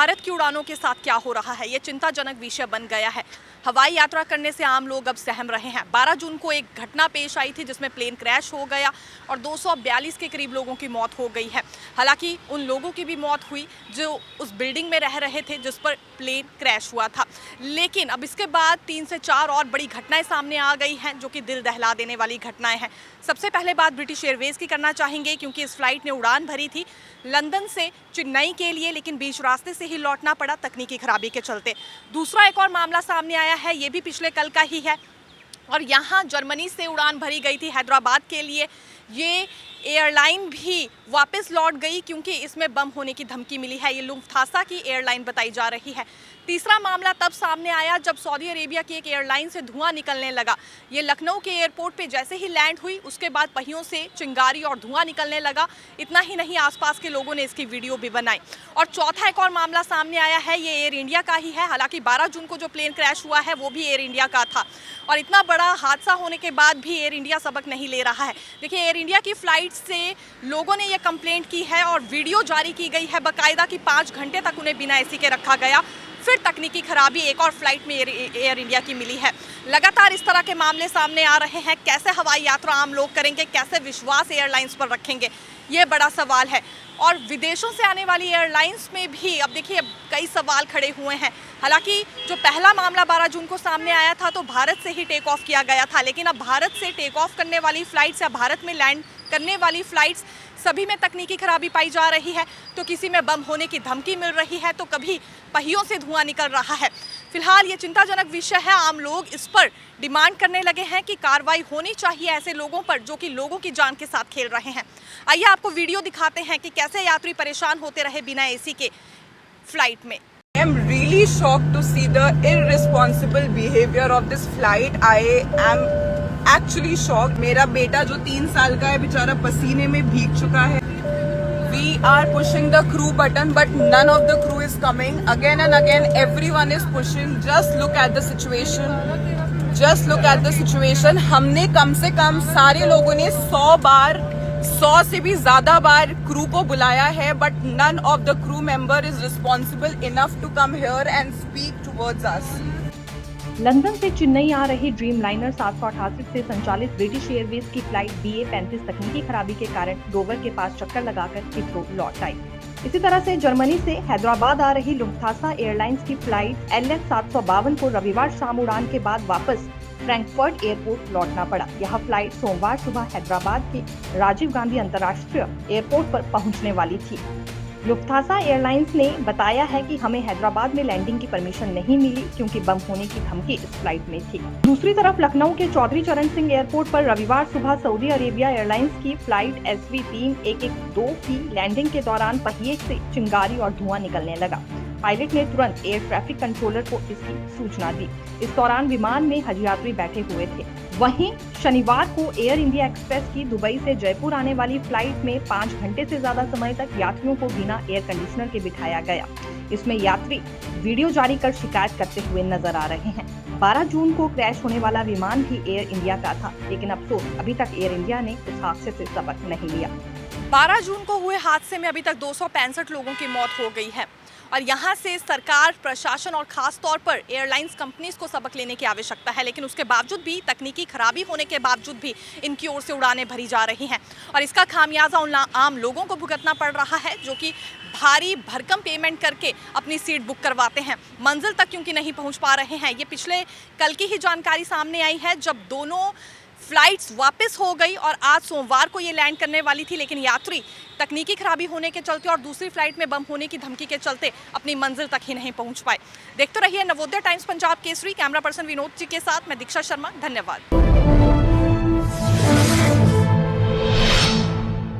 भारत की उड़ानों के साथ क्या हो रहा है, ये चिंताजनक विषय बन गया है। हवाई यात्रा करने से आम लोग अब सहम रहे हैं। 12 जून को एक घटना पेश आई थी जिसमें प्लेन क्रैश हो गया और 242 के करीब लोगों की मौत हो गई है। हालांकि उन लोगों की भी मौत हुई जो उस बिल्डिंग में रह रहे थे जिस पर प्लेन क्रैश हुआ था। लेकिन अब इसके बाद 3 से 4 और बड़ी घटनाएं सामने आ गई हैं जो कि दिल दहला देने वाली घटनाएं हैं। सबसे पहले बात ब्रिटिश एयरवेज की करना चाहेंगे क्योंकि इस फ्लाइट ने उड़ान भरी थी लंदन से चेन्नई के लिए, लेकिन बीच रास्ते से ही लौटना पड़ा तकनीकी खराबी के चलते। दूसरा एक और मामला सामने आया है, ये भी पिछले कल का ही है और यहाँ जर्मनी से उड़ान भरी गई थी हैदराबाद के लिए। ये एयरलाइन भी वापस लौट गई क्योंकि इसमें बम होने की धमकी मिली है। ये लुफ्थांसा की एयरलाइन बताई जा रही है। तीसरा मामला तब सामने आया जब सऊदी अरेबिया की एक एयरलाइन से धुआं निकलने लगा। ये लखनऊ के एयरपोर्ट पे जैसे ही लैंड हुई उसके बाद पहियों से चिंगारी और धुआं निकलने लगा। इतना ही नहीं, आसपास के लोगों ने इसकी वीडियो भी बनाई। और चौथा एक और मामला सामने आया है, ये एयर इंडिया का ही है। हालांकि 12 जून को जो प्लेन क्रैश हुआ है वो भी एयर इंडिया का था और इतना बड़ा हादसा होने के बाद भी एयर इंडिया सबक नहीं ले रहा है। देखिए, एयर इंडिया की फ्लाइट से लोगों ने ये कंप्लेंट की है और वीडियो जारी की गई है बाकायदा कि 5 घंटे तक उन्हें बिना एसी के रखा गया। फिर तकनीकी खराबी एक और फ्लाइट में एयर इंडिया की मिली है। लगातार इस तरह के मामले सामने आ रहे हैं। कैसे हवाई यात्रा आम लोग करेंगे, कैसे विश्वास एयरलाइंस पर रखेंगे, ये बड़ा सवाल है। और विदेशों से आने वाली एयरलाइंस में भी अब देखिए कई सवाल खड़े हुए हैं। हालांकि जो पहला मामला 12 जून को सामने आया था तो भारत से ही टेक ऑफ किया गया था, लेकिन अब भारत से टेक ऑफ करने वाली फ़्लाइट्स या भारत में लैंड करने वाली फ़्लाइट्स सभी में तकनीकी खराबी पाई जा रही है। तो किसी में बम होने की धमकी मिल रही है तो कभी पहियों से धुआं निकल रहा है। फिलहाल ये चिंताजनक विषय है। आम लोग इस पर डिमांड करने लगे हैं कि कार्रवाई होनी चाहिए ऐसे लोगों पर जो कि लोगों की जान के साथ खेल रहे हैं। आइए आपको वीडियो दिखाते हैं कि कैसे यात्री परेशान होते रहे बिना एसी के फ्लाइट में। I am really shocked to see the irresponsible behavior of this flight. I am actually shocked. मेरा बेटा जो 3 साल का है बेचारा पसीने में भीग चुका है। We are pushing the crew button, but none of the crew is coming. Again and again, everyone is pushing. Just look at the situation. Just look at the situation. हमने कम से कम सारे लोगों ने 100 से भी ज्यादा बार क्रू को बुलाया है, but none of the crew member is responsible enough to come here and speak towards us. London से चेन्नई आ रही ड्रीम लाइनर 788 से संचालित ब्रिटिश एयरवेज की फ्लाइट BA35 तकनीकी खराबी के कारण डोवर के पास चक्कर लगाकर हिथ्रो लौट आई। इसी तरह से जर्मनी से हैदराबाद आ रही लुफ्थांसा एयरलाइंस की फ्लाइट LF 752 को रविवार शाम उड़ान के बाद वापस फ्रैंकफर्ट एयरपोर्ट लौटना पड़ा। यह फ्लाइट सोमवार सुबह हैदराबाद के राजीव गांधी अंतर्राष्ट्रीय एयरपोर्ट पर पहुंचने वाली थी। लुफ्थांसा एयरलाइंस ने बताया है कि हमें हैदराबाद में लैंडिंग की परमिशन नहीं मिली क्योंकि बम होने की धमकी इस फ्लाइट में थी। दूसरी तरफ लखनऊ के चौधरी चरण सिंह एयरपोर्ट पर रविवार सुबह सऊदी अरेबिया एयरलाइंस की फ्लाइट SV3112 की लैंडिंग के दौरान पहिए से चिंगारी और धुआं निकलने लगा। पायलट ने तुरंत एयर ट्रैफिक कंट्रोलर को इसकी सूचना दी। इस दौरान विमान में हज यात्री बैठे हुए थे। वहीं शनिवार को एयर इंडिया एक्सप्रेस की दुबई से जयपुर आने वाली फ्लाइट में 5 घंटे से ज्यादा समय तक यात्रियों को बिना एयर कंडीशनर के बिठाया गया। इसमें यात्री वीडियो जारी कर शिकायत करते हुए नजर आ रहे हैं। 12 जून को क्रैश होने वाला विमान भी एयर इंडिया का था, लेकिन अफसोस अभी तक एयर इंडिया ने उस हादसे से सबक नहीं लिया। 12 जून को हुए हादसे में अभी तक 265 लोगों की मौत हो गई है और यहाँ से सरकार, प्रशासन और खास तौर पर एयरलाइंस कंपनीज को सबक लेने की आवश्यकता है। लेकिन उसके बावजूद भी, तकनीकी खराबी होने के बावजूद भी इनकी ओर से उड़ानें भरी जा रही हैं और इसका खामियाजा उन आम लोगों को भुगतना पड़ रहा है जो कि भारी भरकम पेमेंट करके अपनी सीट बुक करवाते हैं, मंजिल तक क्योंकि नहीं पहुँच पा रहे हैं। ये पिछले कल की ही जानकारी सामने आई है जब दोनों फ्लाइट्स वापस हो गई और आज सोमवार को ये लैंड करने वाली थी, लेकिन यात्री तकनीकी खराबी होने के चलते और दूसरी फ्लाइट में बम होने की धमकी के चलते अपनी मंजिल तक ही नहीं पहुंच पाए। देखते रहिए Navodaya Times Punjab Kesari. Camera person Vinod ji के साथ मैं दीक्षा शर्मा। धन्यवाद।